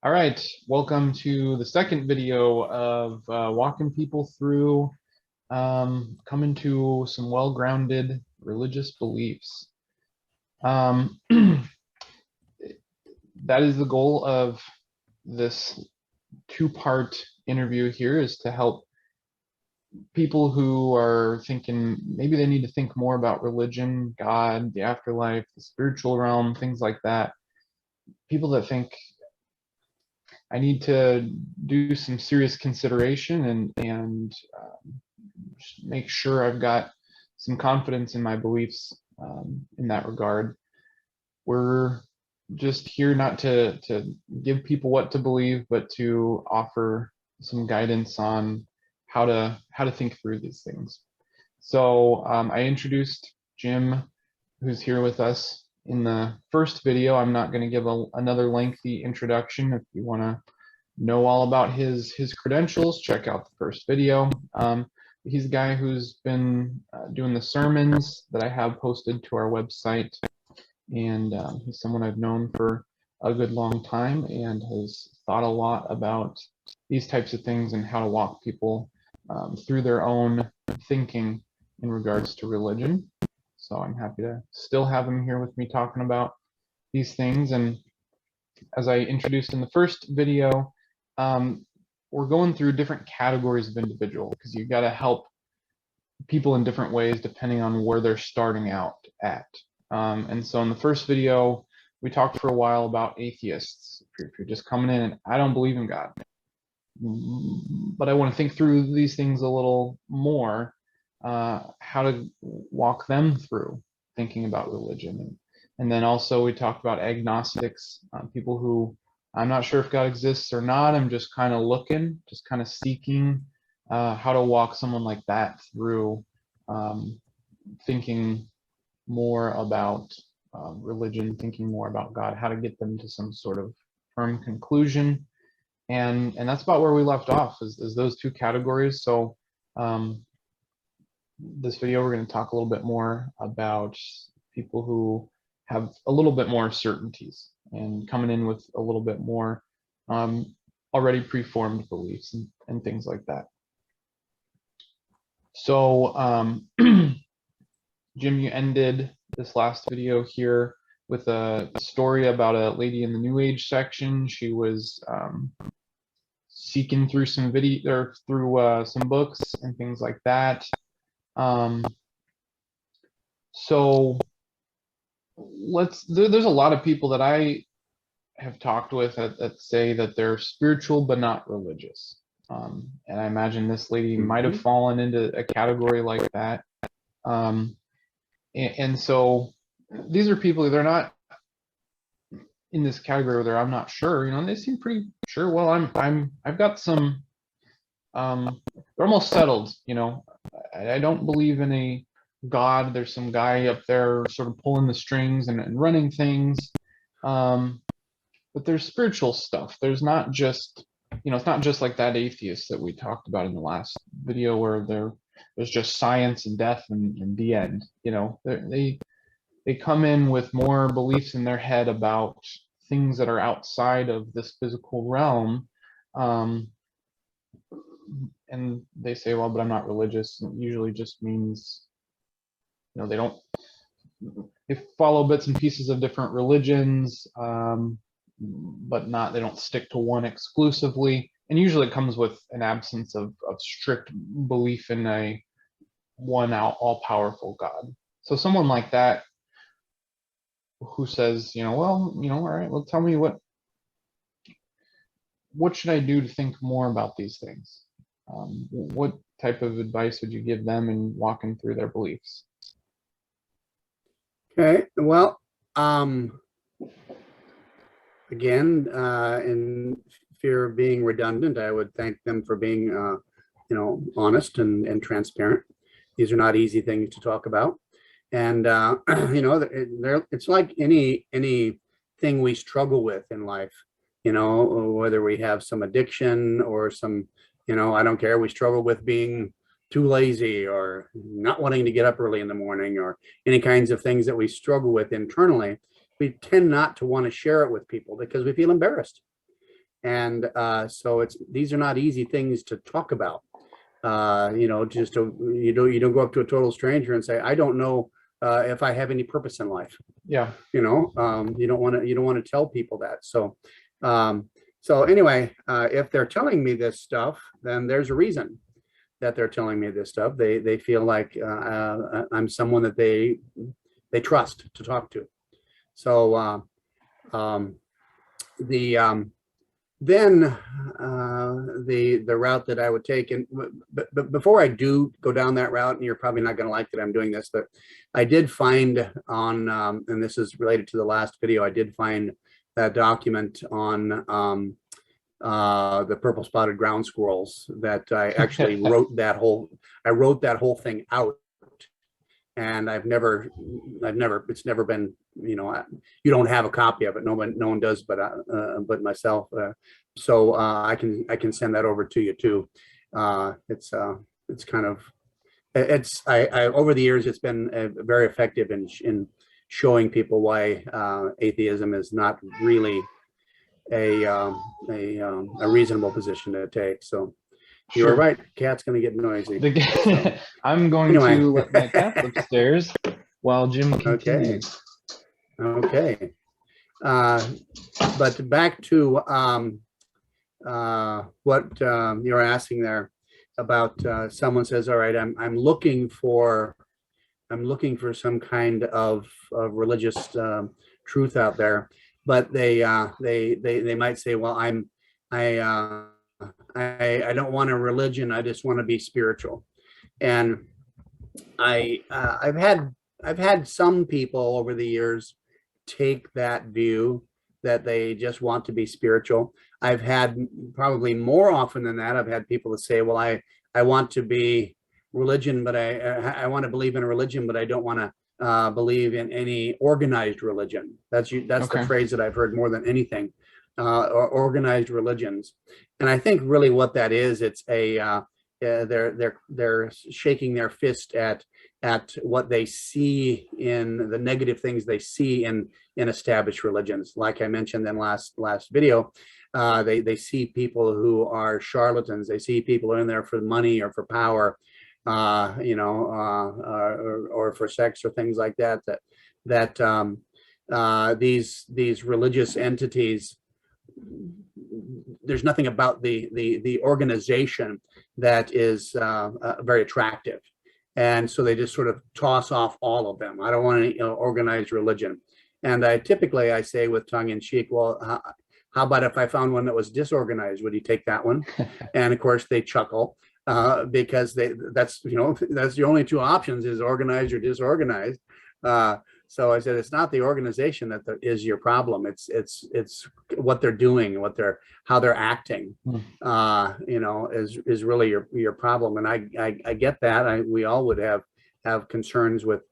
All right, welcome to the second video of walking people through coming to some well-grounded religious beliefs. That is the goal of this two-part interview here, is to help people who are thinking maybe they need to think more about religion, God, the afterlife, the spiritual realm, things like that. People that think I need to do some serious consideration and make sure I've got some confidence in my beliefs in that regard. We're just here not to give people what to believe, but to offer some guidance on how to think through these things. So I introduced Jim, who's here with us in the first video. I'm not going to give another lengthy introduction. If you want to know all about his credentials, check out the first video. He's a guy who's been doing the sermons that I have posted to our website, and he's someone I've known for a good long time and has thought a lot about these types of things and how to walk people through their own thinking in regards to religion. So I'm happy to still have him here with me talking about these things. And as I introduced in the first video, we're going through different categories of individual, because you got to help people in different ways depending on where they're starting out at. And so in the first video, we talked for a while about atheists. If you're just coming in and I don't believe in God, but I want to think through these things a little more, how to walk them through thinking about religion. And then also we talked about agnostics, people who I'm not sure if God exists or not. I'm just kind of looking, just kind of seeking how to walk someone like that through thinking more about religion, thinking more about God, how to get them to some sort of firm conclusion. And that's about where we left off, is those two categories. So this video, we're going to talk a little bit more about people who have a little bit more certainties and coming in with a little bit more already preformed beliefs and things like that. So Jim, you ended this last video here with a story about a lady in the New Age section. She was seeking through some video or through some books and things like that. So there's a lot of people that I have talked with that say that they're spiritual but not religious. And I imagine this lady might have fallen into a category like that. And so these are people, they're not in this category where I'm not sure, they seem pretty sure. Well, I've got some, they're almost settled, I don't believe in a God. There's some guy up there sort of pulling the strings and running things. But there's spiritual stuff. There's not just, it's not just like that atheist that we talked about in the last video where there's just science and death and the end. They come in with more beliefs in their head about things that are outside of this physical realm. And they say, well, but I'm not religious. And it usually just means, they follow bits and pieces of different religions, but they don't stick to one exclusively. And usually it comes with an absence of strict belief in a one all-powerful God. So someone like that who says, all right, well, tell me what should I do to think more about these things? What type of advice would you give them in walking through their beliefs? Okay, well, again, in fear of being redundant, I would thank them for being, honest and transparent. These are not easy things to talk about. And, it's like anything we struggle with in life, whether we have some addiction or some, I don't care, we struggle with being too lazy or not wanting to get up early in the morning or any kinds of things that we struggle with internally. We tend not to want to share it with people because we feel embarrassed. And so these are not easy things to talk about. You don't go up to a total stranger and say, I don't know if I have any purpose in life. Yeah. You don't want to tell people that. So anyway, if they're telling me this stuff, then there's a reason that they're telling me this stuff. They feel like I'm someone that they trust to talk to. So then the route that I would take, but before I do go down that route, and you're probably not going to like that I'm doing this, but I did find on, and this is related to the last video, I did find that document on the purple spotted ground squirrels that I actually wrote that whole thing out. And it's never been, you don't have a copy of it. No one does, but myself. So I can send that over to you too. It's kind of, over the years, it's been very effective in showing people why atheism is not really a reasonable position to take. So you're right. Cat's going to get noisy. So, I'm going to let my cat upstairs while Jim continues. Okay. But back to what you're asking there about. Someone says, "All right, I'm looking for some kind of religious truth out there," but they might say, "Well, I don't want a religion. I just want to be spiritual." And I've had some people over the years take that view that they just want to be spiritual. I've had, probably more often than that, I've had people that say, "Well, I want to be religion, but I want to believe in a religion, but I don't want to believe in any organized religion." That's okay. The phrase that I've heard more than anything. Or organized religions. And I think really what that is, it's they're shaking their fist at what they see in the negative things they see in established religions. Like I mentioned in last video, they see people who are charlatans. They see people in there for money or for power, or for sex or things like that. These religious entities, there's nothing about the organization that is very attractive, and so they just sort of toss off all of them. I don't want any organized religion. And I typically say with tongue in cheek, "Well, how about if I found one that was disorganized? Would you take that one?" And of course they chuckle because that's the only two options, is organized or disorganized. So I said, it's not the organization that is your problem. It's what they're doing, how they're acting, is really your problem. And I get that. We all would have concerns with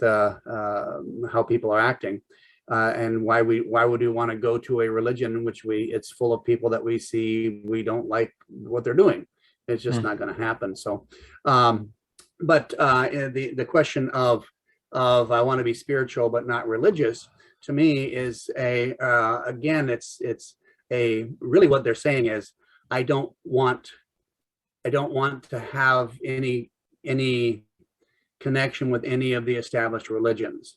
how people are acting, and why would we want to go to a religion in which it's full of people that we see we don't like what they're doing. It's just not going to happen. So, but the question of I want to be spiritual but not religious, to me is again, it's really what they're saying is, I don't want to have any connection with any of the established religions.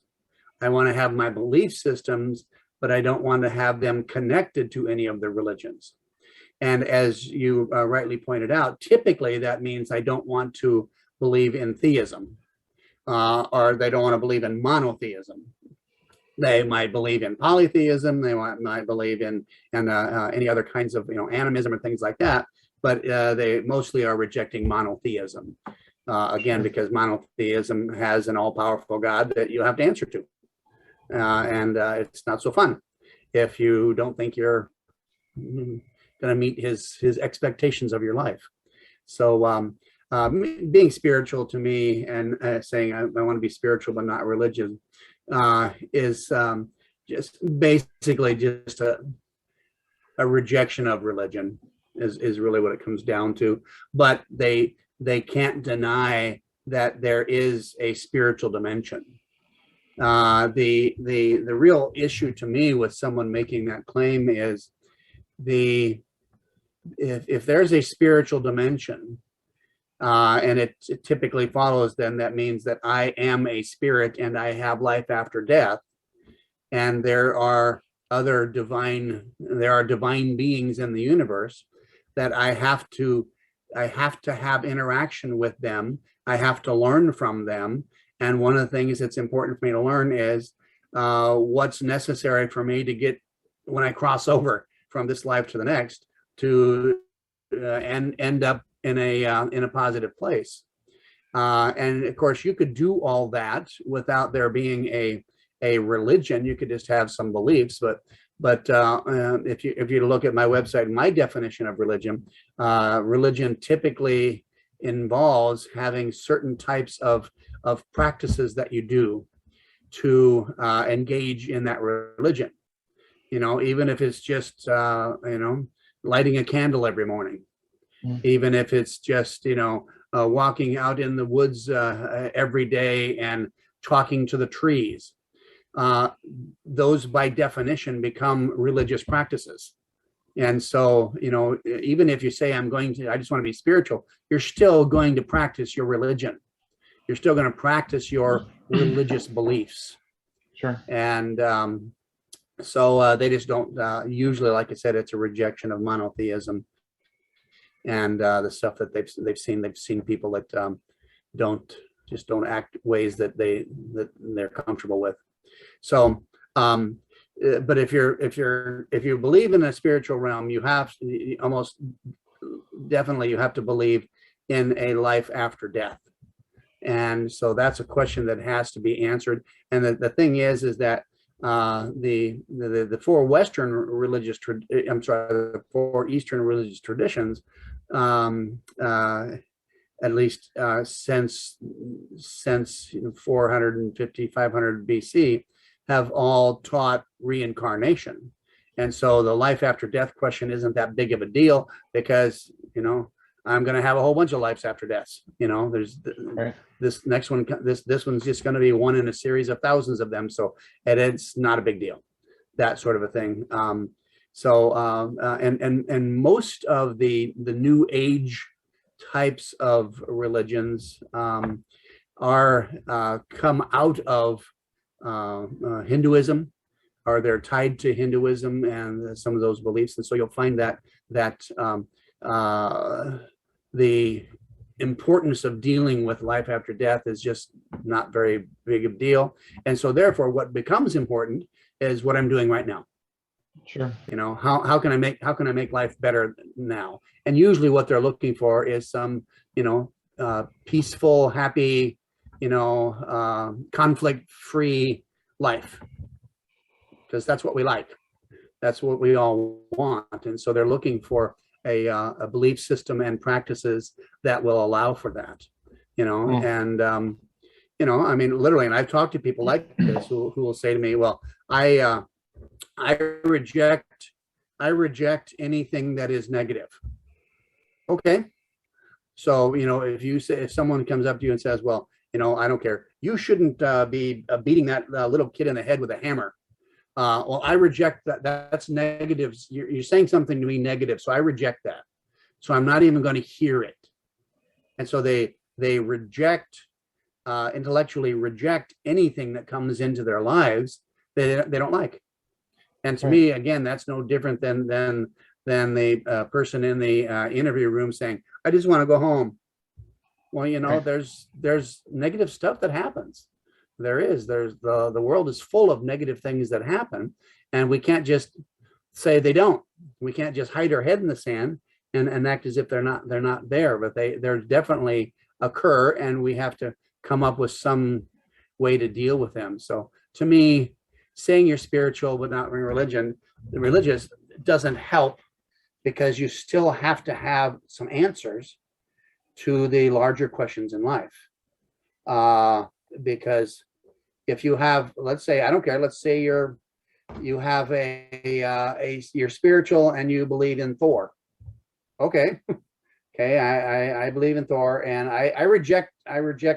I want to have my belief systems, but I don't want to have them connected to any of the religions. And as you rightly pointed out, typically that means I don't want to believe in theism. Or they don't want to believe in monotheism. They might believe in polytheism. They might believe in any other kinds of animism or things like that. But they mostly are rejecting monotheism. Again, because monotheism has an all-powerful God that you have to answer to, and it's not so fun if you don't think you're going to meet his expectations of your life. So. Being spiritual to me, and saying I want to be spiritual but not religious, is just basically just a rejection of religion is really what it comes down to. But they can't deny that there is a spiritual dimension. The real issue to me with someone making that claim is the if there's a spiritual dimension, and it typically follows, then that means that I am a spirit and I have life after death, and there are divine beings in the universe that I have to have interaction with them. I have to learn from them. And one of the things that's important for me to learn is what's necessary for me to get, when I cross over from this life to the next, to end up in a positive place. And of course, you could do all that without there being a religion. You could just have some beliefs, but if you look at my website, my definition of religion, religion typically involves having certain types of practices that you do to engage in that religion. Even if it's just lighting a candle every morning, even if it's just walking out in the woods every day and talking to the trees. Those by definition become religious practices. And so, even if you say, I just want to be spiritual, you're still going to practice your religion. You're still going to practice your religious beliefs. Sure. And so they just don't, usually, like I said, it's a rejection of monotheism and the stuff that they've seen people that don't act ways that they're comfortable with. So, but if you believe in a spiritual realm, you have almost definitely you have to believe in a life after death. And so that's a question that has to be answered. And the thing is that the four Western religious, the four Eastern religious traditions, at least since 450, 500 BC, have all taught reincarnation. And so the life after death question isn't that big of a deal, because, I'm going to have a whole bunch of lives after deaths. There's Right. this next one, this one's just going to be one in a series of thousands of them. So, and it's not a big deal, that sort of a thing. And most of the new age types of religions are come out of Hinduism, or they're tied to Hinduism and some of those beliefs. And so you'll find that the importance of dealing with life after death is just not very big of a deal. And so therefore what becomes important is what I'm doing right now. Sure. How can I make life better now? And usually what they're looking for is some, peaceful, happy, conflict-free life, because that's what we like. That's what we all want. And so they're looking for a belief system and practices that will allow for that, and, I mean, literally, and I've talked to people like this who will say to me, well, I reject anything that is negative. Okay. So, if someone comes up to you and says, well, I don't care, you shouldn't be beating that little kid in the head with a hammer. Well, I reject that. That's negative. You're saying something to me negative, so I reject that. So I'm not even going to hear it. And so they intellectually reject anything that comes into their lives that they don't like. And to me, again, that's no different than the person in the interview room saying, I just want to go home. Well, there's negative stuff that happens. There's the world is full of negative things that happen, and we can't just say they don't. We can't just hide our head in the sand and act as if they're not there, but they definitely occur, and we have to come up with some way to deal with them. So to me, saying you're spiritual but not religious doesn't help, because you still have to have some answers to the larger questions in life. Because if you have, let's say, I don't care, let's say you're spiritual and you believe in Thor. Okay. Okay. I believe in Thor, and I reject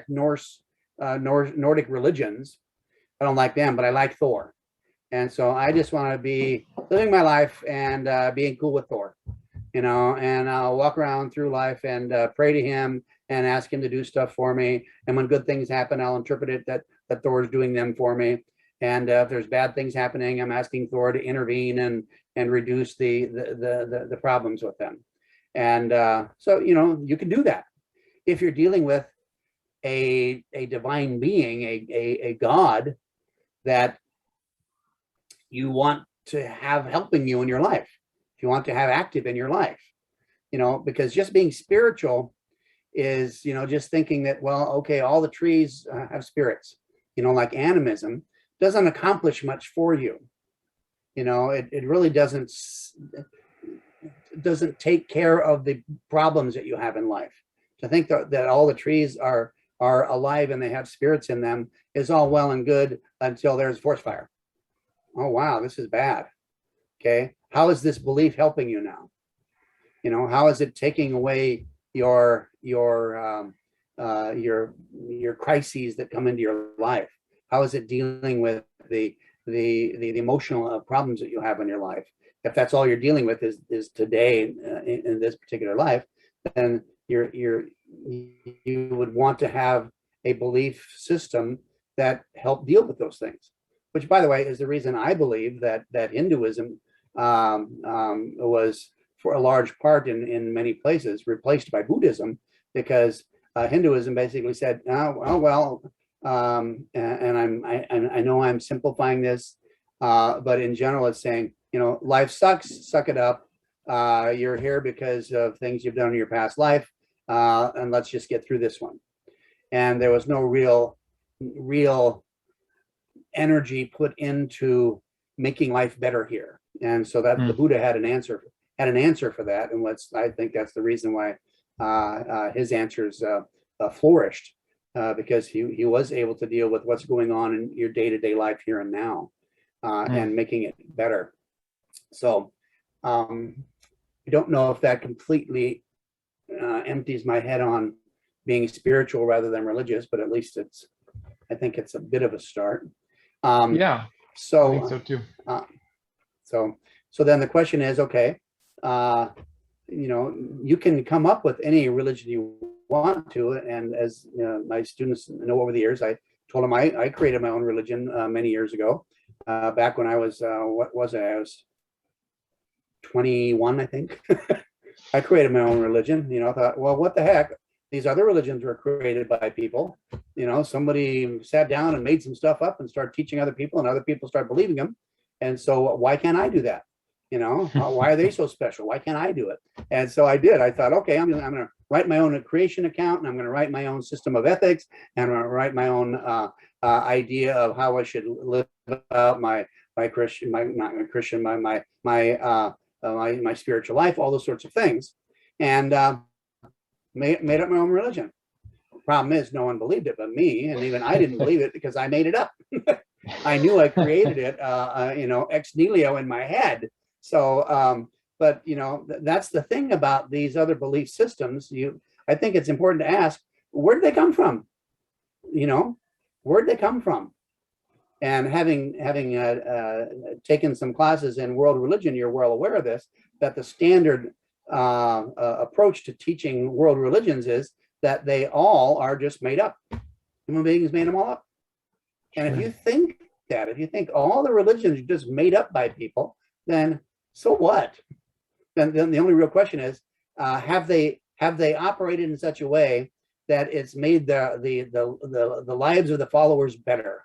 Nordic religions. I don't like them, but I like Thor. And so I just want to be living my life and being cool with Thor, and I'll walk around through life and pray to him and ask him to do stuff for me. And when good things happen, I'll interpret it that Thor is doing them for me. And if there's bad things happening, I'm asking Thor to intervene and reduce the problems with them. And so, you can do that if you're dealing with a divine being, a God that you want to have helping you in your life. If you want to have active in your life, because just being spiritual is, just thinking that, well, okay, all the trees have spirits, like animism doesn't accomplish much for you. It really doesn't take care of the problems that you have in life. To think that all the trees are alive and they have spirits in them is all well and good until there's forest fire. Oh, wow, this is bad. Okay. How is this belief helping you now? How is it taking away your crises that come into your life? How is it dealing with the emotional problems that you have in your life? If that's all you're dealing with is today in this particular life, then you would want to have a belief system that help deal with those things. Which, by the way, is the reason I believe that Hinduism was, for a large part in many places, replaced by Buddhism, because Hinduism basically said, oh well, and I know I'm simplifying this, but in general, it's saying, life sucks, suck it up. You're here because of things you've done in your past life, and let's just get through this one. And there was no real energy put into making life better here. And so that the Buddha had an answer for that. And I think that's the reason why his answers flourished, because he was able to deal with what's going on in your day-to-day life here and now, and making it better. So I don't know if that completely empties my head on being spiritual rather than religious, but at least I think it's a bit of a start. Yeah, so I think so too. So then the question is, okay, you can come up with any religion you want to, and as my students know over the years, I told them I created my own religion many years ago, back when I was I was 21, I think. I created my own religion. I thought, well, what the heck? These other religions were created by people. Somebody sat down and made some stuff up and started teaching other people, and other people started believing them. And so why can't I do that? Why are they so special? Why can't I do it? And so I did. I thought, okay, I'm going to write my own creation account, and I'm going to write my own system of ethics, and I'm going to write my own idea of how I should live out my Christian, my spiritual life, all those sorts of things, and made up my own religion. Problem is, no one believed it but me, and even I didn't believe it because I made it up. I knew I created it, ex nihilo in my head. So, but that's the thing about these other belief systems. I think it's important to ask, where did they come from? Where did they come from? And having taken some classes in world religion, you're well aware of this, that the standard approach to teaching world religions is that they all are just made up. Human beings made them all up. And if you think all the religions are just made up by people, then so what? Then the only real question is, have they operated in such a way that it's made the lives of the followers better,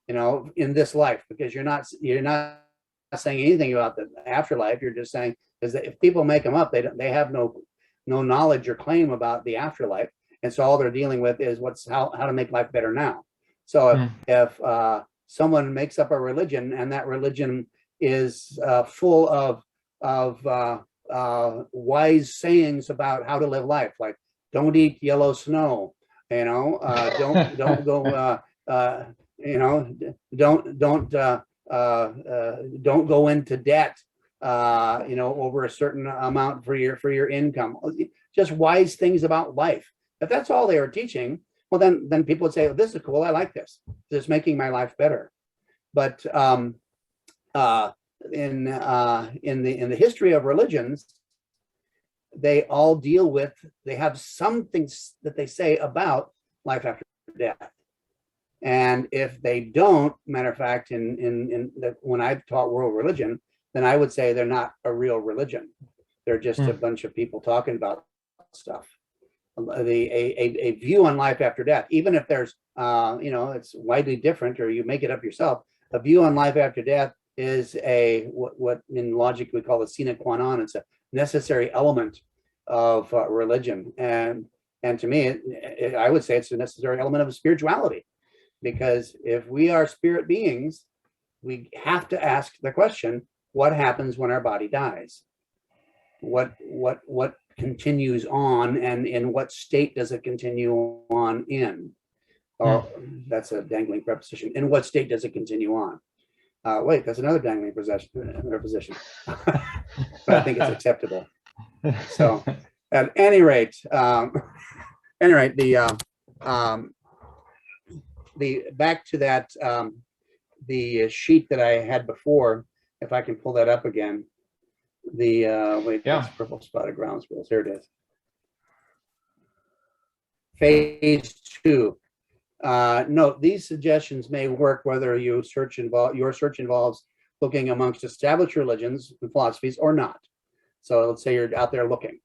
in this life? Because you're not saying anything about the afterlife. You're just saying is that if people make them up, they have no knowledge or claim about the afterlife, and so all they're dealing with is how to make life better now. So if someone makes up a religion, and that religion is full of wise sayings about how to live life, like don't eat yellow snow, don't go, don't go into debt, over a certain amount for your income. Just wise things about life. If that's all they are teaching, well, then people would say, oh, this is cool. I like this. This is making my life better. But uh, in the history of religions, they all deal with, they have some things that they say about life after death. And if they don't, matter of fact, when I've taught world religion, then I would say they're not a real religion. They're just a bunch of people talking about stuff. A view on life after death, even if there's, it's widely different or you make it up yourself, a view on life after death is what in logic we call a sine qua non. It's a necessary element of religion. And to me, I would say it's a necessary element of spirituality. Because if we are spirit beings, we have to ask the question, what happens when our body dies? What continues on, and in what state does it continue on in? Oh, that's a dangling preposition. In what state does it continue on? Wait, that's another dangling preposition. But I think it's acceptable. So at any rate, the back to that, the sheet that I had before, if I can pull that up again, wait, Yeah. purple spotted ground squirrels, here it is. Phase 2. Note, these suggestions may work whether your search involves looking amongst established religions and philosophies or not. So let's say you're out there looking.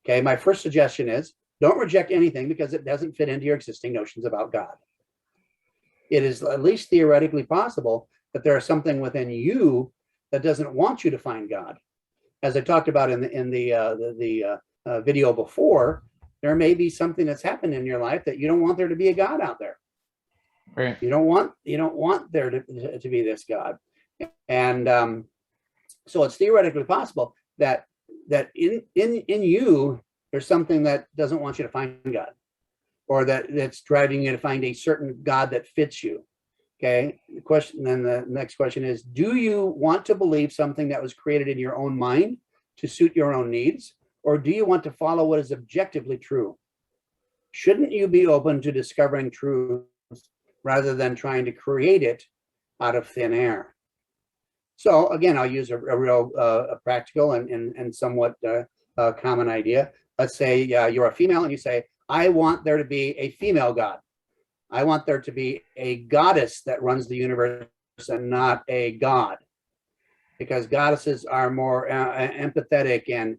Okay, my first suggestion is don't reject anything because it doesn't fit into your existing notions about God. It is at least theoretically possible that there is something within you that doesn't want you to find God. As I talked about in the video before, there may be something that's happened in your life that you don't want there to be a God out there. Right. You don't want there to be this God. And so it's theoretically possible that in you there's something that doesn't want you to find God, or that's driving you to find a certain God that fits you. Okay. Then the next question is, do you want to believe something that was created in your own mind to suit your own needs, or do you want to follow what is objectively true? Shouldn't you be open to discovering truth rather than trying to create it out of thin air? So again, I'll use a real practical and somewhat common idea. Let's say you're a female and you say, I want there to be a female God. I want there to be a goddess that runs the universe and not a god, because goddesses are more empathetic and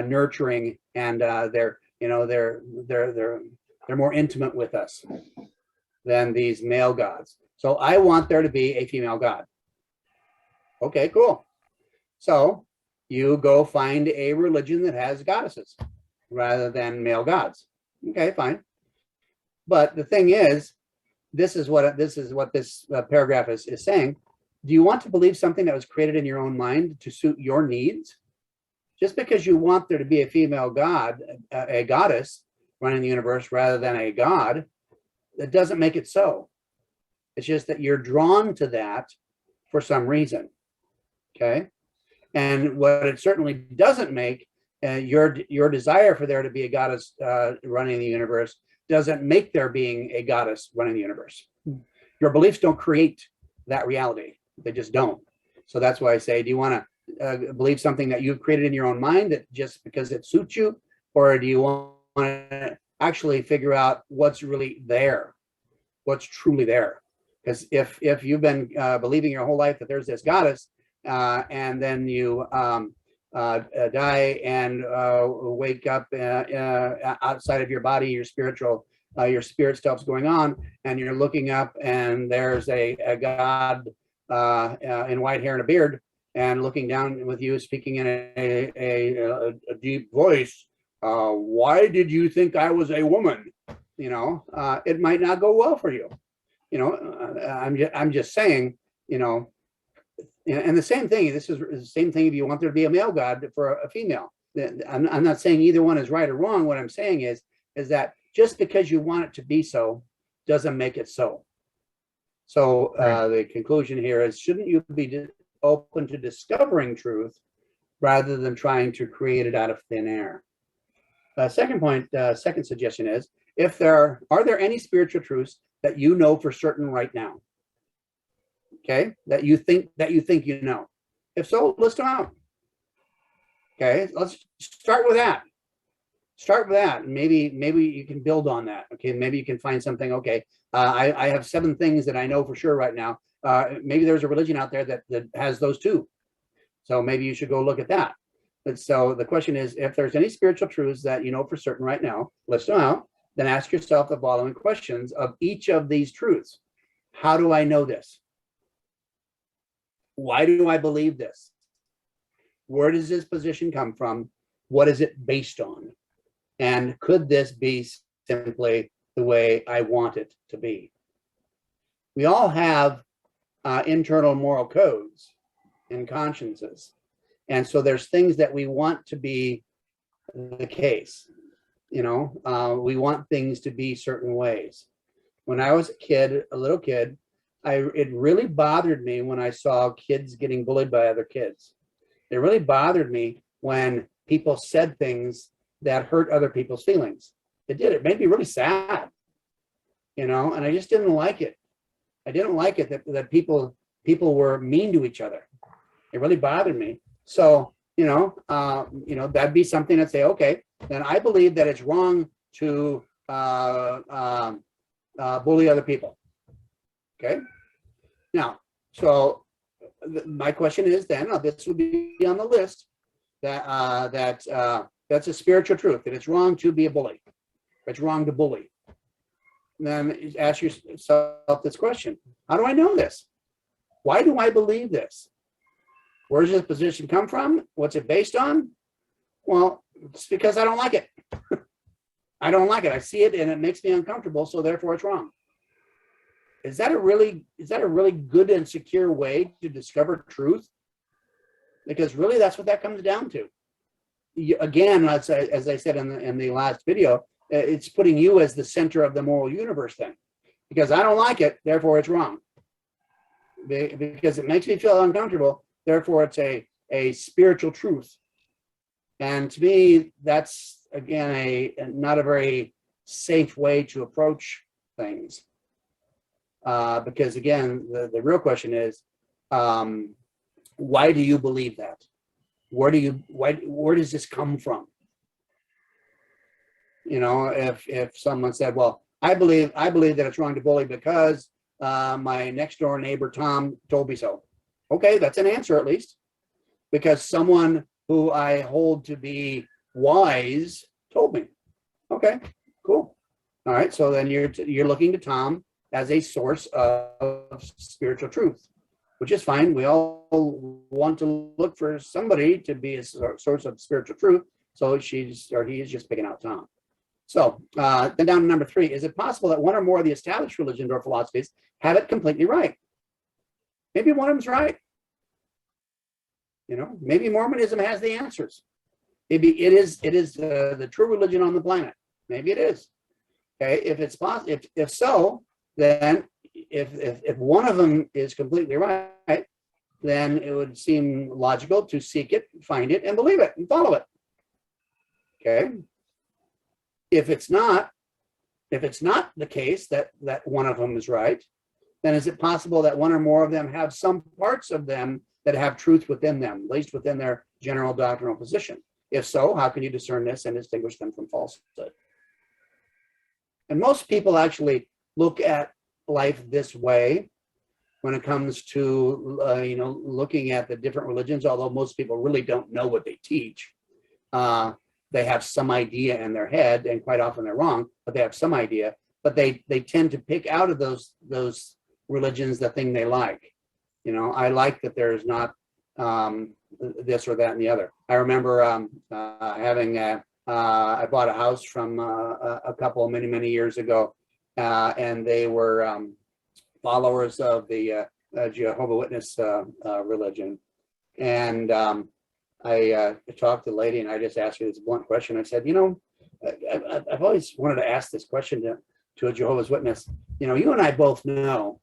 nurturing, and they're more intimate with us than these male gods. So I want there to be a female god. Okay, cool. So you go find a religion that has goddesses rather than male gods. Okay, fine. But the thing is, this is what this paragraph is saying. Do you want to believe something that was created in your own mind to suit your needs? Just because you want there to be a female god, a goddess running the universe rather than a god, that doesn't make it so. It's just that you're drawn to that for some reason. Okay. And what it certainly doesn't make, your desire for there to be a goddess running the universe doesn't make there being a goddess running the universe. Your beliefs don't create that reality. They just don't. So that's why I say, do you want to believe something that you've created in your own mind that just because it suits you, or do you want to actually figure out what's really there, what's truly there? Because if you've been believing your whole life that there's this goddess, and then you die and wake up outside of your body, your spirit stuff's going on, and you're looking up and there's a god in white hair and a beard and looking down with you, speaking in a deep voice. Why did you think I was a woman? It might not go well for you. I'm just saying, and the same thing, this is the same thing if you want there to be a male god for a female. I'm not saying either one is right or wrong. What I'm saying is that just because you want it to be so doesn't make it so. So the conclusion here is, shouldn't you be open to discovering truth rather than trying to create it out of thin air? Second suggestion is, are there any spiritual truths that you know for certain right now? Okay, that you think you know. If so, list them out. Okay, let's start with that. Start with that. Maybe you can build on that. Okay, maybe you can find something. Okay, I have 7 things that I know for sure right now. Maybe there's a religion out there that has those too. So maybe you should go look at that. But so the question is, if there's any spiritual truths that you know for certain right now, list them out. Then ask yourself the following questions of each of these truths. How do I know this? Why do I believe this? Where does this position come from? What is it based on? And could this be simply the way I want it to be? We all have internal moral codes and consciences. And so there's things that we want to be the case. You know, we want things to be certain ways. When I was a little kid, it really bothered me when I saw kids getting bullied by other kids. It really bothered me when people said things that hurt other people's feelings. It did. It made me really sad, you know, and I just didn't like it. I didn't like it that people were mean to each other. It really bothered me. So, that'd be something I'd say, okay, then I believe that it's wrong to bully other people. Okay. Now, so my question is then, this would be on the list, that's a spiritual truth, that it's wrong to be a bully. It's wrong to bully. And then ask yourself this question: how do I know this? Why do I believe this? Where does this position come from? What's it based on? Well, it's because I don't like it. I don't like it. I see it and it makes me uncomfortable, so therefore it's wrong. Is that a really good and secure way to discover truth? Because really that's what that comes down to. Again, as I said in the last video, it's putting you as the center of the moral universe then. Because I don't like it, therefore it's wrong. Because it makes me feel uncomfortable, therefore it's a spiritual truth. And to me, that's, again, not a very safe way to approach things. Because again, the real question is, why do you believe that? Where does this come from? You know, if someone said, well, I believe that it's wrong to bully because my next door neighbor Tom told me so. Okay, that's an answer at least, because someone who I hold to be wise told me. Okay, cool. All right, so then you're looking to Tom as a source of spiritual truth, which is fine. We all want to look for somebody to be a source of spiritual truth. So he is just picking out Tom. So then down to number 3, is it possible that one or more of the established religions or philosophies have it completely right? Maybe one of them's right. You know, maybe Mormonism has the answers. Maybe it is the true religion on the planet. Maybe it is. Okay, if it's possible, if so, then if one of them is completely right, then it would seem logical to seek it, find it, and believe it, and follow it. Okay. If it's not the case that one of them is right, then is it possible that one or more of them have some parts of them that have truth within them, at least within their general doctrinal position? If so, how can you discern this and distinguish them from falsehood? And most people actually look at life this way when it comes to looking at the different religions, although most people really don't know what they teach. They have some idea in their head, and quite often they're wrong, but they have some idea. But they tend to pick out of those religions the thing they like. You know, I like that there's not this or that and the other. I remember I bought a house from a couple many years ago, and they were followers of the Jehovah's Witness religion. And I talked to the lady, and I just asked her this blunt question. I said, you know, I've always wanted to ask this question to a Jehovah's Witness. You know, you and I both know,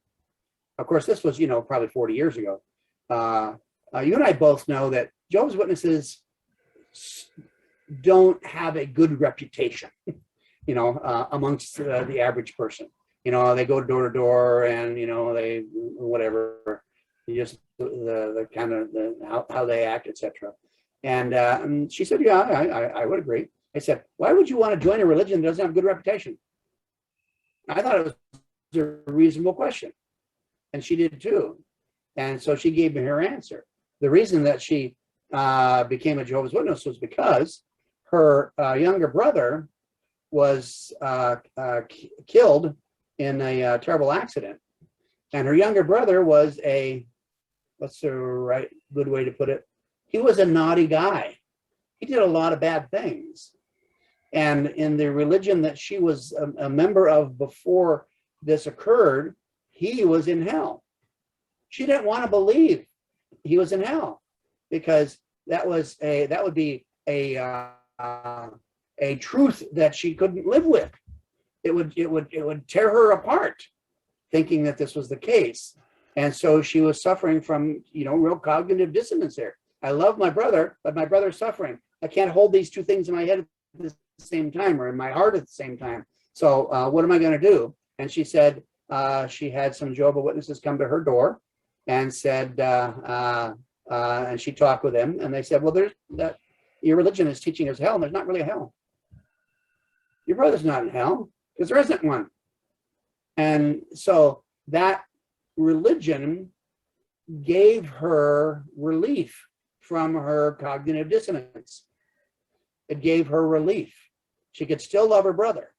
of course, this was, probably 40 years ago. You and I both know that Jehovah's Witnesses don't have a good reputation, amongst the average person. They go door to door and, they whatever. just the kind of how they act, etc. And she said, yeah, I would agree. I said, why would you want to join a religion that doesn't have a good reputation? I thought it was a reasonable question, and she did too. And so she gave me her answer. The reason that she became a Jehovah's Witness was because her younger brother was killed in a terrible accident. And her younger brother was what's the right good way to put it? He was a naughty guy. He did a lot of bad things. And in the religion that she was a member of before this occurred, he was in hell. She didn't want to believe he was in hell because that would be a truth that she couldn't live with. It would tear her apart, thinking that this was the case. And so she was suffering from, real cognitive dissonance there. I love my brother, but my brother's suffering. I can't hold these two things in my head at the same time or in my heart at the same time. So what am I going to do? And she said she had some Jehovah's Witnesses come to her door and said, and she talked with them, and they said, well, your religion is teaching us hell, and there's not really a hell. Your brother's not in hell because there isn't one. And so that religion gave her relief from her cognitive dissonance. It gave her relief. She could still love her brother,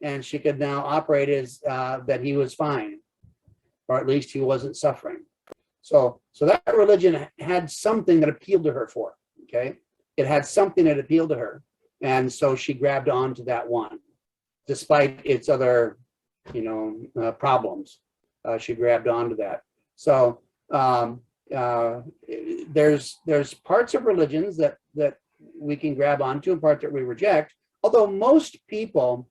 and she could now operate as that he was fine, or at least he wasn't suffering. So that religion had something that appealed to her for, okay? It had something that appealed to her. And so she grabbed onto that one, despite its other, problems. She grabbed onto that. So there's parts of religions that we can grab onto and parts that we reject. Although most people,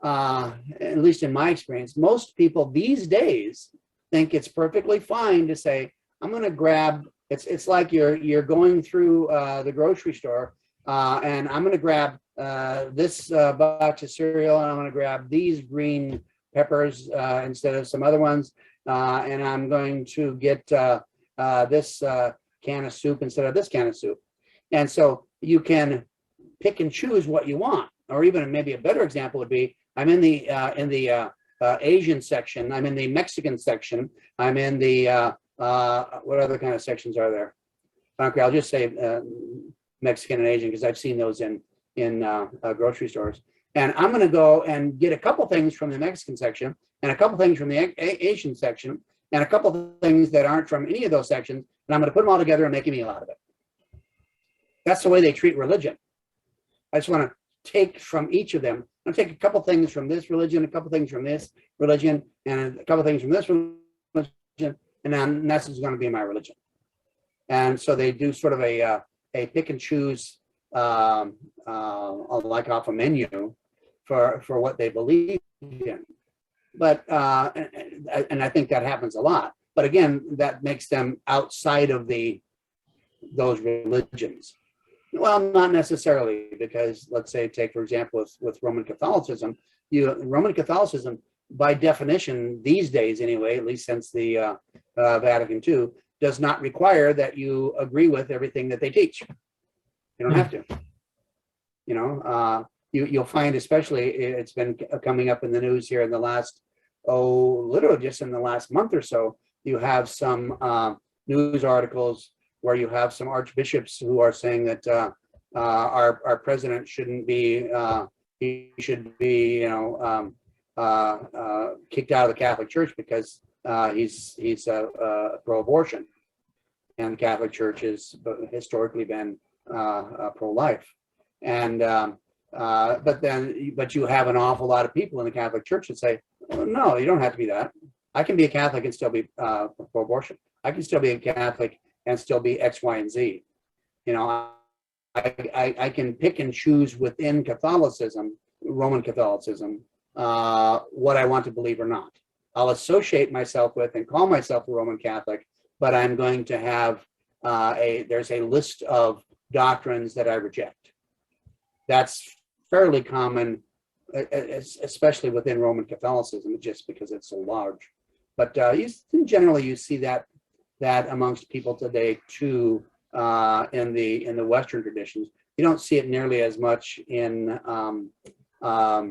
at least in my experience, most people these days think it's perfectly fine to say, I'm going to grab, it's like you're going through the grocery store and I'm going to grab this box of cereal, and I'm going to grab these green peppers instead of some other ones, and I'm going to get this can of soup instead of this can of soup. And so you can pick and choose what you want. Or even maybe a better example would be, I'm in the Asian section, I'm in the Mexican section, I'm in the what other kind of sections are there? Okay, I'll just say Mexican and Asian because I've seen those in grocery stores. And I'm going to go and get a couple things from the Mexican section and a couple things from the Asian section and a couple things that aren't from any of those sections, and I'm going to put them all together and make a meal out of it. That's the way they treat religion. I just want to take from each of them. I'll take a couple things from this religion, a couple things from this religion, and a couple things from this religion, and then that's going to be my religion. And so they do sort of a pick and choose, like off a menu for what they believe in. But and I think that happens a lot. But again, that makes them outside of those religions. Well, not necessarily, because let's say, take for example with Roman Catholicism. Roman Catholicism, by definition these days anyway, at least since the Vatican II, does not require that you agree with everything that they teach. You don't have to. You'll find, especially, it's been coming up in the news here in the last, literally just in the last month or so, you have some news articles where you have some archbishops who are saying that our president shouldn't be, he should be, kicked out of the Catholic Church because he's pro-abortion, and the Catholic Church has historically been pro-life. And but you have an awful lot of people in the Catholic Church that say, no, you don't have to be that. I can be a Catholic and still be pro-abortion. I can still be a Catholic and still be X, Y, and Z. I can pick and choose within Catholicism, Roman Catholicism, what I want to believe or not. I'll associate myself with and call myself a Roman Catholic, but I'm going to have there's a list of doctrines that I reject. That's fairly common, especially within Roman Catholicism, just because it's so large. But generally, you see that that amongst people today too, in the Western traditions. You don't see it nearly as much in well,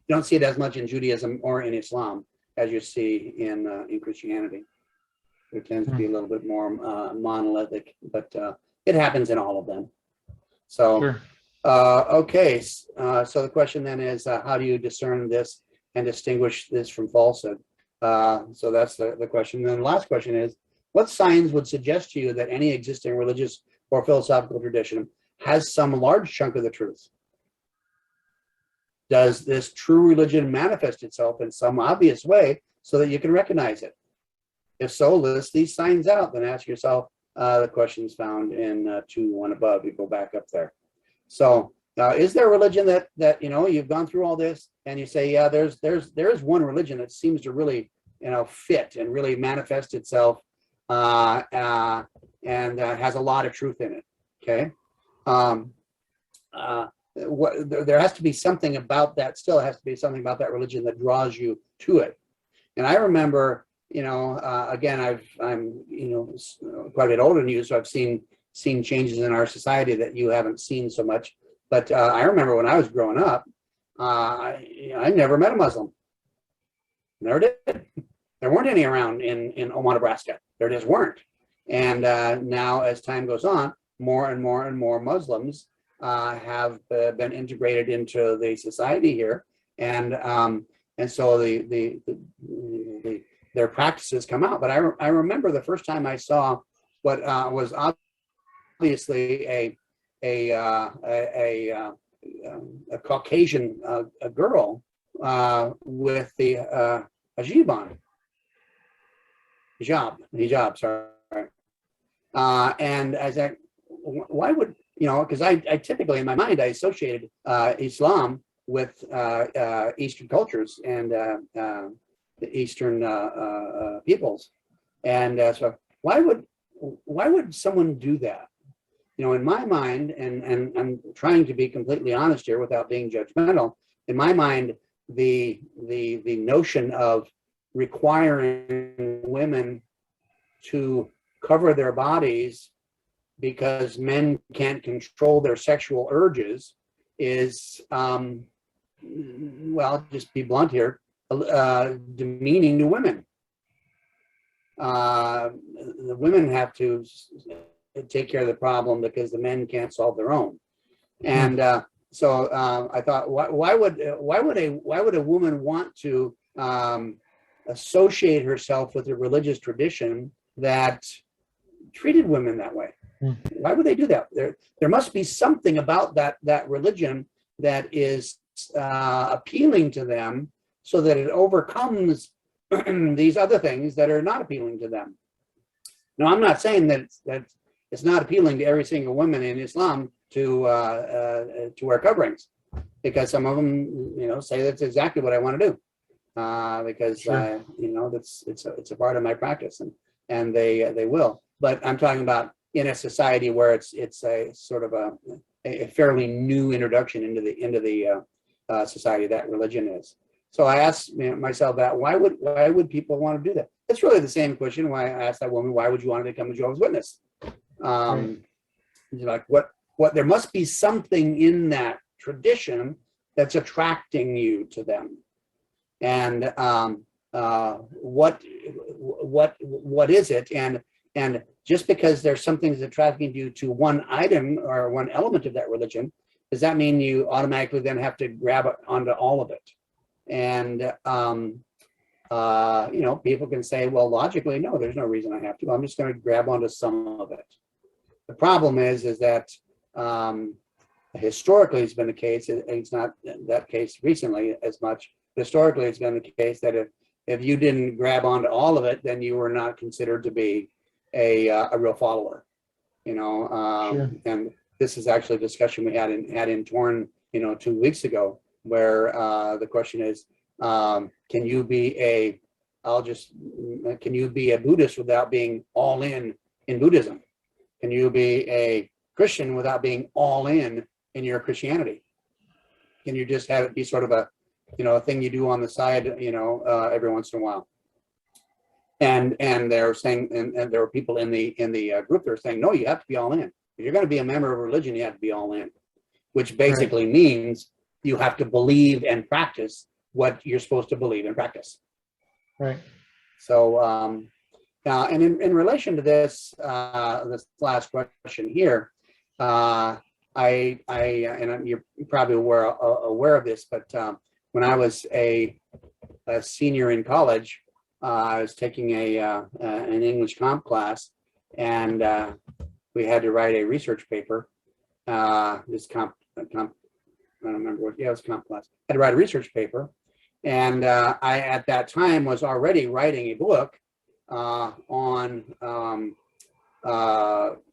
you don't see it as much in Judaism or in Islam as you see in Christianity. It tends to be a little bit more monolithic, but it happens in all of them. So, Sure. okay. So the question then is, how do you discern this and distinguish this from falsehood? So that's the question. And then the last question is, what signs would suggest to you that any existing religious or philosophical tradition has some large chunk of the truth? Does this true religion manifest itself in some obvious way so that you can recognize it? If so, list these signs out, then ask yourself the questions found in 2.1 above. You go back up there. So is there a religion that you've gone through all this and you say, yeah, there is one religion that seems to really fit and really manifest itself and has a lot of truth in it. Okay. There has to be something about that. Still has to be something about that religion that draws you to it. And I remember, again, I'm quite a bit older than you, so I've seen changes in our society that you haven't seen so much. But I remember when I was growing up, I never met a Muslim. Never did. There weren't any around in Omaha, Nebraska. There just weren't. And now, as time goes on, more and more and more Muslims have been integrated into the society here, and so their practices come out. But I remember the first time I saw what was obviously a Caucasian a girl with the hijab on. Hijab, sorry. And I said, why would, because I typically in my mind, I associated Islam with Eastern cultures and the Eastern peoples. And so why would someone do that? In my mind, and I'm trying to be completely honest here without being judgmental, in my mind, the notion of requiring women to cover their bodies because men can't control their sexual urges is, well, just be blunt here, demeaning to women. The women have to take care of the problem because the men can't solve their own. And so I thought, why would a woman want to associate herself with a religious tradition that treated women that way? Why would they do that? There must be something about that religion that is appealing to them, so that it overcomes these other things that are not appealing to them. Now, I'm not saying that it's not appealing to every single woman in Islam to wear coverings, because some of them, say that's exactly what I want to do, because sure. It's a part of my practice, and they will. But I'm talking about in a society where it's a sort of a fairly new introduction into the society that religion is. So I asked myself that, why would people want to do that? It's really the same question why I asked that woman, why would you want to become a Jehovah's Witness? Right. Like what there must be something in that tradition that's attracting you to them. And what is it? And just because there's something that's attracting you to one item or one element of that religion, does that mean you automatically then have to grab onto all of it? And people can say, well, logically, no, there's no reason I have to. I'm just going to grab onto some of it. The problem is that historically it's been the case. It's not that case recently as much. Historically, it's been the case that if you didn't grab onto all of it, then you were not considered to be a real follower. Sure. And this is actually a discussion we had in Torn, 2 weeks ago, where the question is, can you be a Buddhist without being all in Buddhism? Can you be a Christian without being all in your Christianity? Can you just have it be sort of a thing you do on the side, every once in a while? And they're saying, and there were people in the group that are saying, no, you have to be all in. If you're going to be a member of a religion, you have to be all in, which Right. basically means you have to believe and practice what you're supposed to believe and practice. Right. So, and in relation to this, this last question here, and you're probably aware of this, but when I was a senior in college, I was taking an English comp class, and we had to write a research paper. This comp, I don't remember what. Yeah, it was comp class. I had to write a research paper, and I at that time was already writing a book on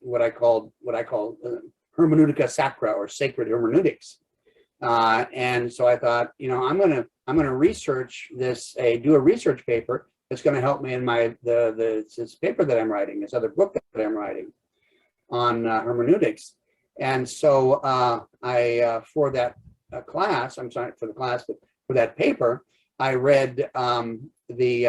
what I call hermeneutica sacra, or sacred hermeneutics. And so I thought, I'm gonna research this, do a research paper that's going to help me in this paper that I'm writing, this other book that I'm writing on hermeneutics. And so for that class, I'm sorry for the class, but for that paper, I read the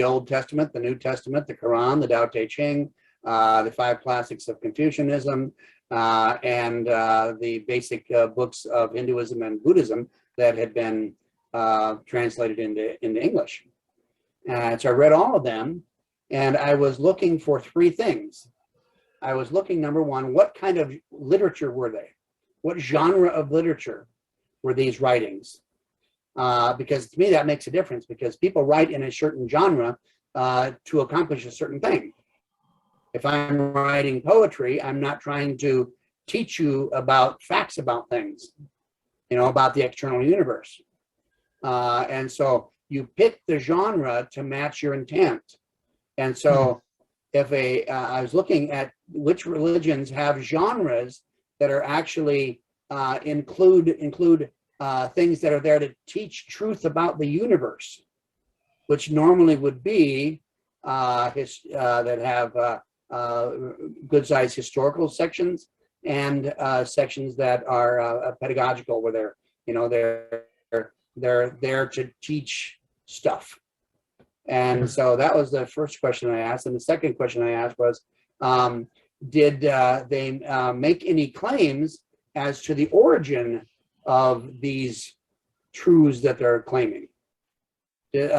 Old Testament, the New Testament, the Quran, the Tao Te Ching, the 5 classics of Confucianism, and the basic books of Hinduism and Buddhism that had been translated into English. And so I read all of them, and I was looking for 3 things. I was looking, number one, what kind of literature were they? What genre of literature were these writings? Because to me, that makes a difference, because people write in a certain genre to accomplish a certain thing. If I'm writing poetry, I'm not trying to teach you about facts about things, about the external universe. And so you pick the genre to match your intent. And so if I was looking at which religions have genres that are actually include things that are there to teach truth about the universe, which normally would be that have good sized historical sections, and sections that are pedagogical, where they're there to teach stuff. And so that was the first question I asked. And the second question I asked was, did they make any claims as to the origin of these truths that they're claiming? Did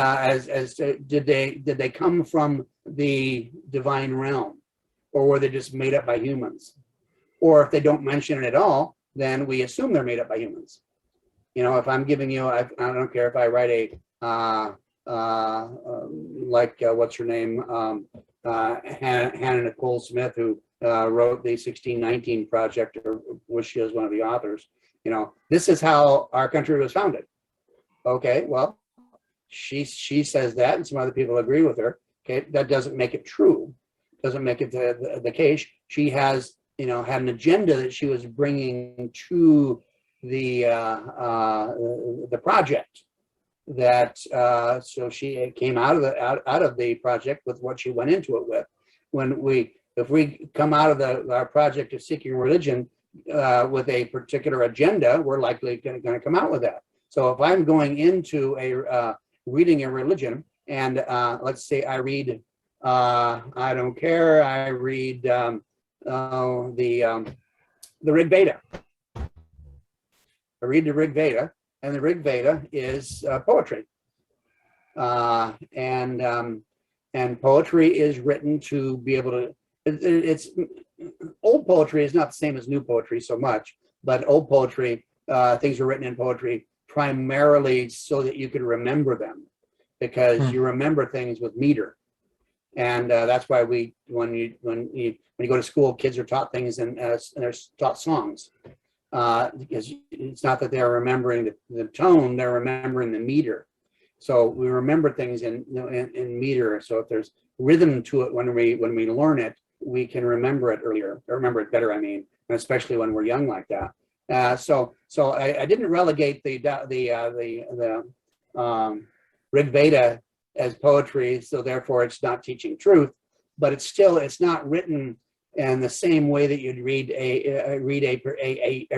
they come from the divine realm, or were they just made up by humans? Or if they don't mention it at all, then we assume they're made up by humans. If I'm giving you, I don't care if I write what's her name, Hannah Nicole Smith, who wrote the 1619 Project, or was she was one of the authors. This is how our country was founded. Okay, well, she says that, and some other people agree with her. Okay, that doesn't make it true. Doesn't make it the case. She has, had an agenda that she was bringing to the project. That so she came out of the project with what she went into it with. If we come out of our project of seeking religion with a particular agenda, we're likely going to come out with that. So if I'm going into reading a religion, and let's say I read, I don't care, I read the Rig Veda. I read the Rig Veda, and the Rig Veda is poetry, and poetry is written to be able to. It's old poetry is not the same as new poetry so much, but old poetry, things were written in poetry primarily so that you could remember them, because you remember things with meter, and that's why when you go to school, kids are taught things and they're taught songs. Because it's not that they're remembering the tone, they're remembering the meter. So we remember things in meter. So if there's rhythm to it when we learn it, we can remember it earlier, or remember it better, I mean, and especially when we're young like that. So I didn't relegate the Rig Veda as poetry, so therefore it's not teaching truth, but it's not written in the same way that you'd read a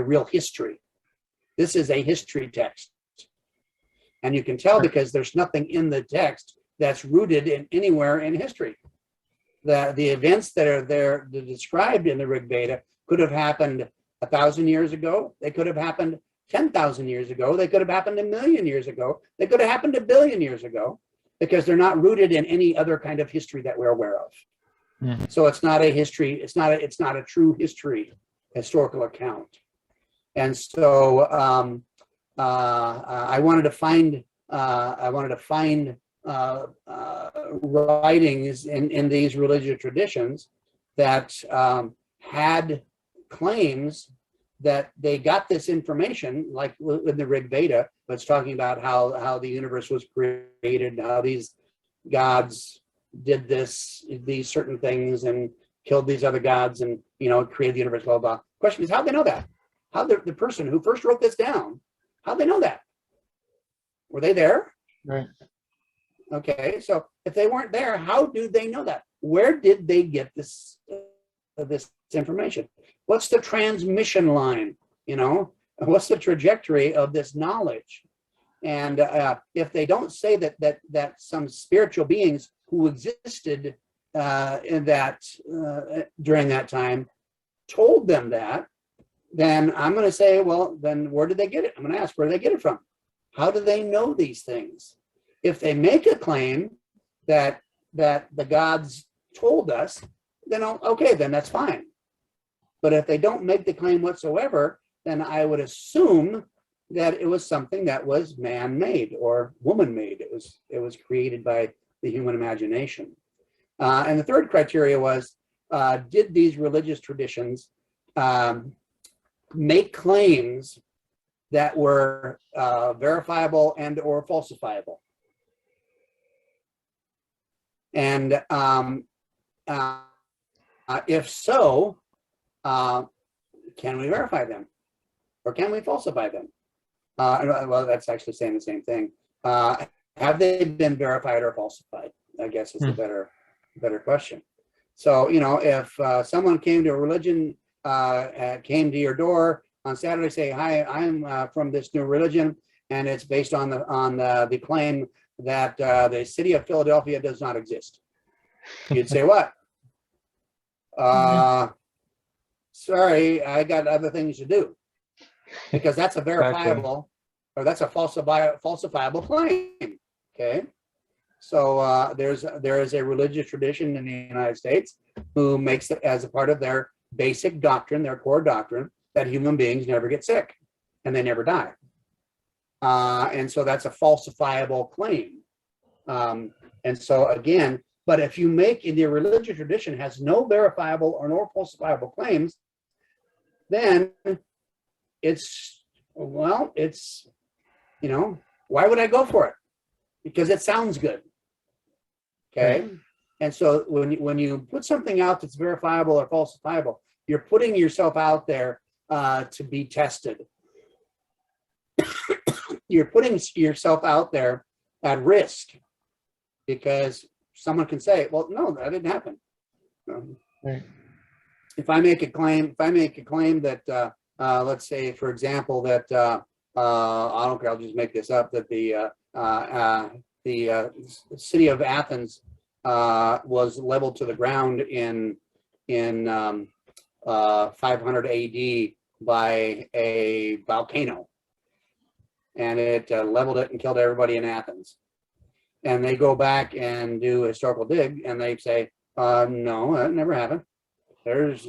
real history. This is a history text, and you can tell because there's nothing in the text that's rooted in anywhere in history. The events that are there described in the Rig Veda could have happened 1,000 years ago. They could have happened 10,000 years ago. They could have happened 1,000,000 years ago. They could have happened 1,000,000,000 years ago, because they're not rooted in any other kind of history that we're aware of. Mhm. So it's not a history. It's not a true historical account. And so I wanted to find writings in these religious traditions that had claims that they got this information, like in the Rig Veda, but it's talking about how the universe was created, how these gods did these certain things and killed these other gods and, created the universe, blah, blah. Question is, how'd they know that? How the person who first wrote this down, how'd they know that? Were they there? Right. Okay, so if they weren't there, how do they know that? Where did they get this information? What's the transmission line? What's the trajectory of this knowledge? And if they don't say that some spiritual beings who existed during that time told them that, then I'm going to say, well, then where did they get it? I'm going to ask, where did they get it from? How do they know these things? If they make a claim that the gods told us, then okay, then that's fine. But if they don't make the claim whatsoever, then I would assume that it was something that was man-made or woman-made. It was created by the human imagination. And the third criteria was, did these religious traditions make claims that were verifiable and or falsifiable? And if so, can we verify them, or can we falsify them? Well, that's actually saying the same thing. Have they been verified or falsified? I guess is a better question. So, if someone came to a religion, came to your door on Saturday, say, "Hi, I'm from this new religion, and it's based on the claim that the city of Philadelphia does not exist." You'd say what? Sorry, I got other things to do, because that's a verifiable or that's a falsifiable claim. Okay, so there is a religious tradition in the United States who makes it as a part of their basic doctrine, their core doctrine, that human beings never get sick and they never die, and so that's a falsifiable claim. And so again, but if you make in the religious tradition has no verifiable or no falsifiable claims, then it's why would I go for it? Because it sounds good. Okay. Right. And so when you put something out that's verifiable or falsifiable, you're putting yourself out there to be tested. You're putting yourself out there at risk, because someone can say, well, no, that didn't happen. Right. If I make a claim that, let's say, for example, that I don't care, I'll just make this up, that the city of Athens was leveled to the ground in 500 AD by a volcano, and it leveled it and killed everybody in Athens. And they go back and do a historical dig, and they say, no, that never happened. There's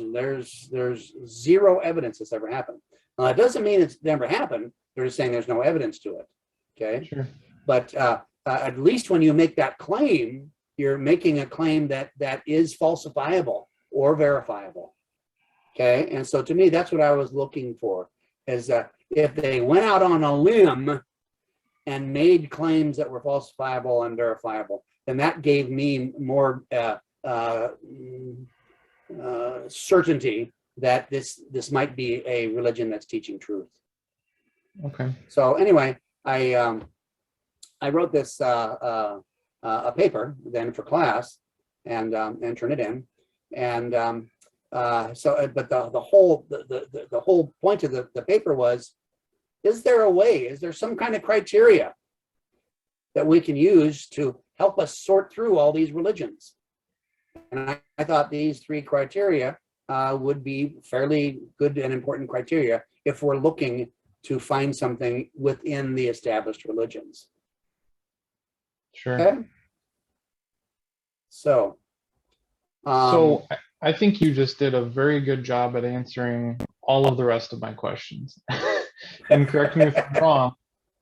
zero evidence this ever happened. Now, that doesn't mean it's never happened. They're just saying there's no evidence to it. Okay. Sure. But at least when you make that claim, you're making a claim that is falsifiable or verifiable. Okay. And so to me, that's what I was looking for, is that if they went out on a limb and made claims that were falsifiable and verifiable, then that gave me more certainty that this might be a religion that's teaching truth. Okay. So anyway, I wrote this a paper then for class and turned it in, and but the whole point of the paper was, is there some kind of criteria that we can use to help us sort through all these religions. And I thought these three criteria would be fairly good and important criteria if we're looking to find something within the established religions. Sure. Okay. So I think you just did a very good job at answering all of the rest of my questions. And correct me if I'm wrong,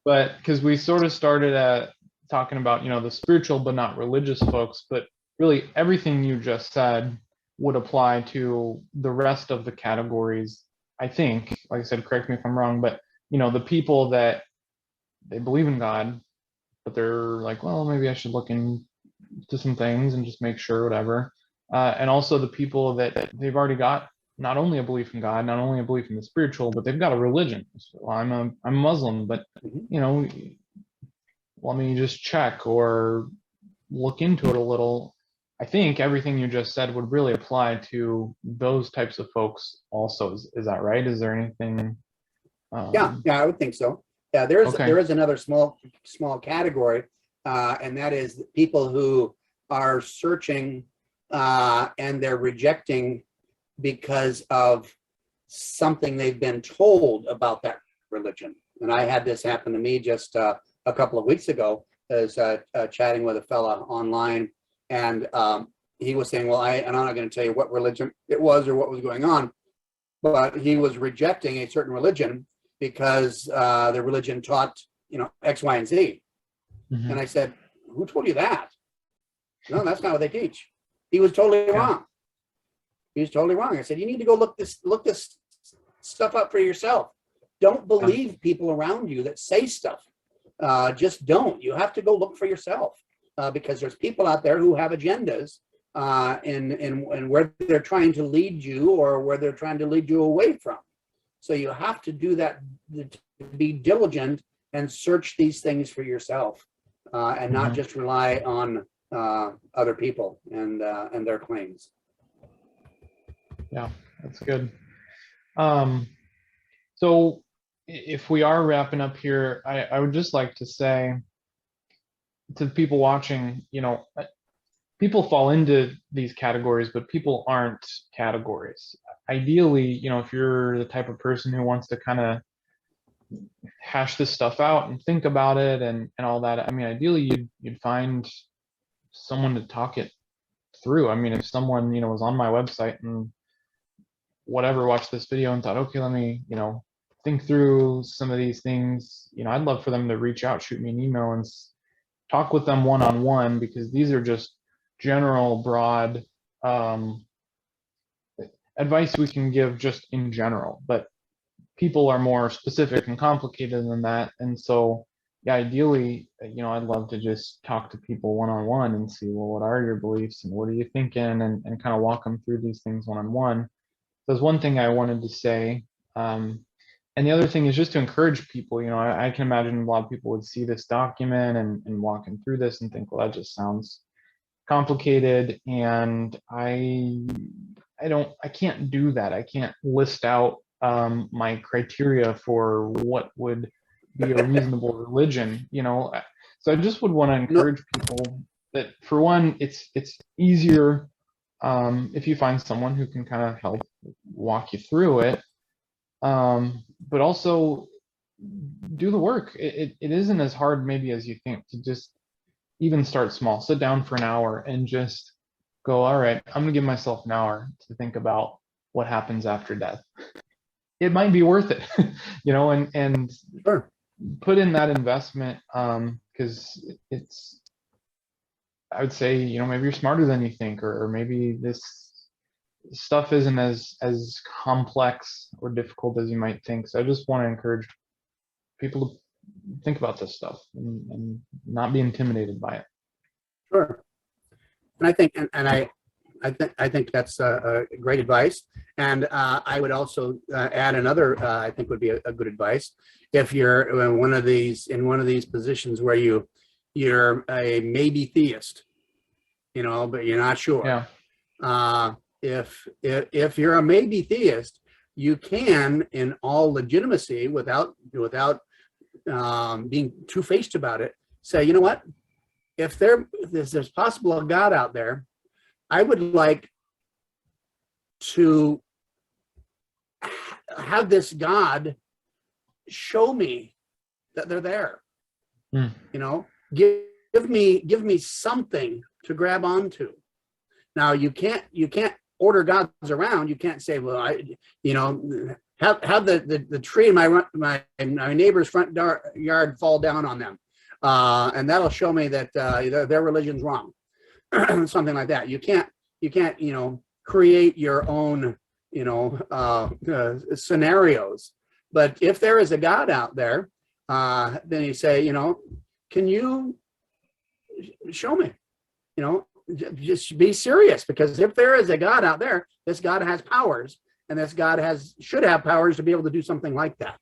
but because we sort of started at talking about, the spiritual but not religious folks, but really everything you just said would apply to the rest of the categories. I think, like I said, correct me if I'm wrong, but the people that they believe in God, but they're like, well, maybe I should look into some things and just make sure, whatever. And also the people that they've already got not only a belief in God, not only a belief in the spiritual, but they've got a religion. So I'm Muslim, but let me just check or look into it a little. I think everything you just said would really apply to those types of folks also. Is that right? Is there anything? Yeah, I would think so. Yeah, there Okay. is another small category, and that is people who are searching and they're rejecting because of something they've been told about that religion. And I had this happen to me just a couple of weeks ago. I was chatting with a fella online, and he was saying, well, I'm not going to tell you what religion it was or what was going on, but he was rejecting a certain religion because the religion taught, X, Y, and Z. Mm-hmm. And I said, who told you that? No, that's not what they teach. He was totally wrong. He was totally wrong. I said, you need to go look this stuff up for yourself. Don't believe people around you that say stuff. Just don't. You have to go look for yourself because there's people out there who have agendas and where they're trying to lead you or where they're trying to lead you away from. So you have to do that, to be diligent and search these things for yourself and not just rely on other people and their claims. Yeah, that's good. So if we are wrapping up here, I would just like to say to the people watching, people fall into these categories, but people aren't categories. Ideally, if you're the type of person who wants to kind of hash this stuff out and think about it and all that, I mean, ideally you'd find someone to talk it through. I mean, if someone, was on my website and whatever, watched this video and thought, okay, let me, think through some of these things, I'd love for them to reach out, shoot me an email and talk with them one-on-one, because these are just general, broad advice we can give just in general, but people are more specific and complicated than that. And so, yeah, ideally, I'd love to just talk to people one-on-one and see, well, what are your beliefs and what are you thinking, and kind of walk them through these things one-on-one. There's one thing I wanted to say. And the other thing is just to encourage people. I can imagine a lot of people would see this document and walking through this and think, well, that just sounds complicated. And I can't do that. I can't list out my criteria for what would be a reasonable religion, So I just would want to encourage people that, for one, it's easier if you find someone who can kind of help walk you through it. But also do the work. It isn't as hard maybe as you think to just even start small. Sit down for an hour and just go, all right, I'm gonna give myself an hour to think about what happens after death. It might be worth it, and Sure. Put in that investment, because it's, I would say, maybe you're smarter than you think, or maybe this stuff isn't as complex or difficult as you might think. So I just want to encourage people to think about this stuff and not be intimidated by it. Sure. And I think, I think that's great advice. And I would also add another, I think would be a good advice. If you're in one of these positions where you're a maybe theist, but you're not sure. Yeah. If you're a maybe theist, you can, in all legitimacy, without being two-faced about it, say, you know what? if there's possible a God out there, I would like to have this God show me that they're there. Mm. You know, give me something to grab onto. Now you can't order gods around. You can't say, well, have the tree in my neighbor's front yard fall down on them, and that'll show me that their religion's wrong. Something like that. You can't create your own scenarios. But if there is a God out there, then you say, can you show me? Just be serious, because if there is a God out there, this God has powers, and this God should have powers to be able to do something like that.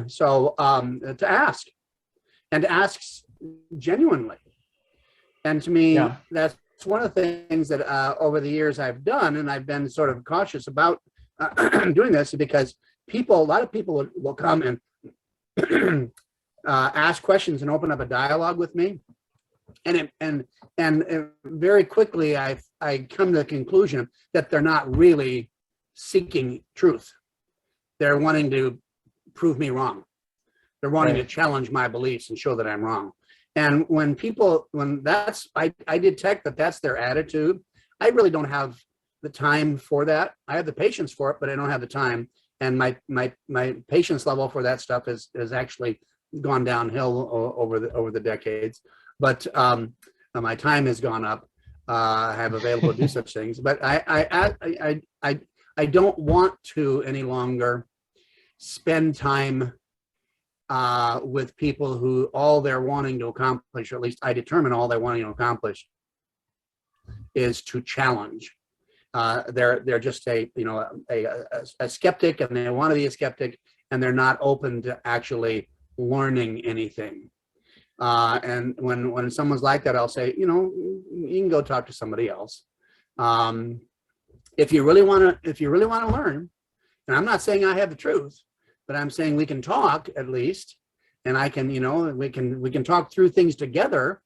So to ask, and to ask genuinely. And to me, Yeah. that's one of the things that over the years I've done, and I've been sort of cautious about doing this, because a lot of people will come and ask questions and open up a dialogue with me. And very quickly, I come to the conclusion that they're not really seeking truth. They're wanting to prove me wrong. They're wanting to challenge my beliefs and show that I'm wrong. And when I detect that that's their attitude, I really don't have the time for that. I have the patience for it, but I don't have the time. And my patience level for that stuff has actually gone downhill over the decades. But my time has gone up. I have available to do such things. But I don't want to any longer spend time with people who all they're wanting to accomplish, or at least I determine all they're wanting to accomplish, is to challenge. They're just a skeptic, and they want to be a skeptic, and they're not open to actually learning anything. And when someone's like that, I'll say, you can go talk to somebody else. If you really want to learn, and I'm not saying I have the truth, but I'm saying we can talk at least, and I can, we can talk through things together,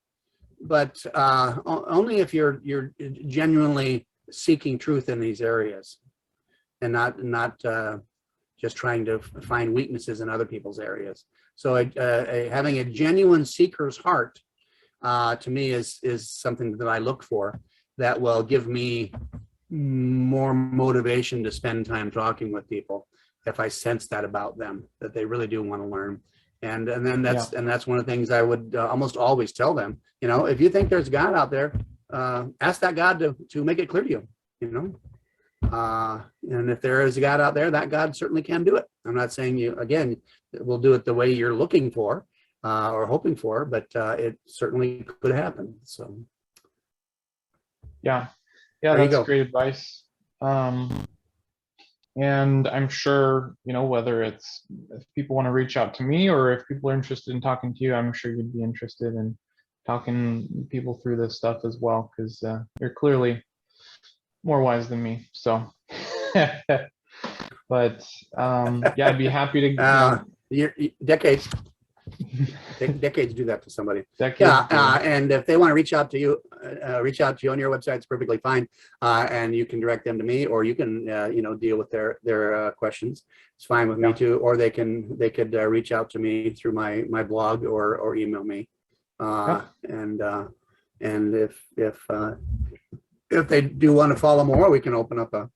but only if you're genuinely seeking truth in these areas, and not just trying to find weaknesses in other people's areas. So having a genuine seeker's heart, to me, is something that I look for, that will give me more motivation to spend time talking with people if I sense that about them, that they really do want to learn. And then that's one of the things I would almost always tell them. If you think there's God out there, ask that God to make it clear to you. And if there is a God out there, that God certainly can do it. I'm not saying we'll do it the way you're looking for or hoping for, but it certainly could happen. So Yeah, that's great advice. And I'm sure, whether if people want to reach out to me, or if people are interested in talking to you, I'm sure you'd be interested in talking people through this stuff as well, because you're clearly more wise than me. So, but I'd be happy to. Decades. Decades do that to somebody. Decades. And if they want to reach out to you on your website, it's perfectly fine. And you can direct them to me, or you can deal with their questions. It's fine with me too. Or they could reach out to me through my blog, or email me. And if they do want to follow more, we can open up a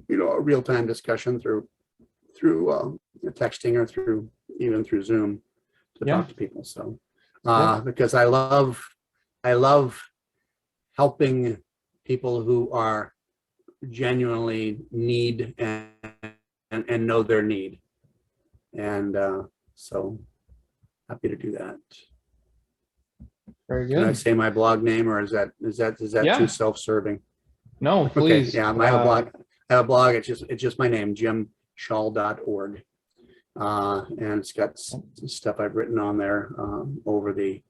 real-time discussion through texting, or even through Zoom, to talk to people. So because I love helping people who are genuinely need and know their need, and so happy to do that. Very good. Can I say my blog name, or is that too self-serving? No, please. Okay, I have a blog. It's just my name, jimshaul.org. And it's got stuff I've written on there over the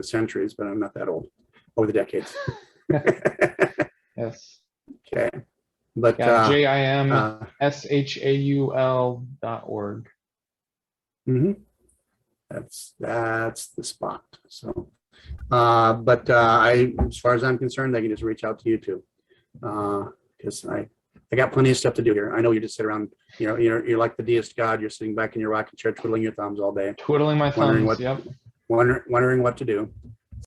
centuries, but I'm not that old, over the decades. Yes. Okay. But JIMSHAUL.org. Mm-hmm. That's the spot. So, as far as I'm concerned, I can just reach out to you too. Because I got plenty of stuff to do here. I know you just sit around, you're like the deist God. You're sitting back in your rocking chair, twiddling your thumbs all day, Twiddling my wondering thumbs. what Yep. wondering what to do.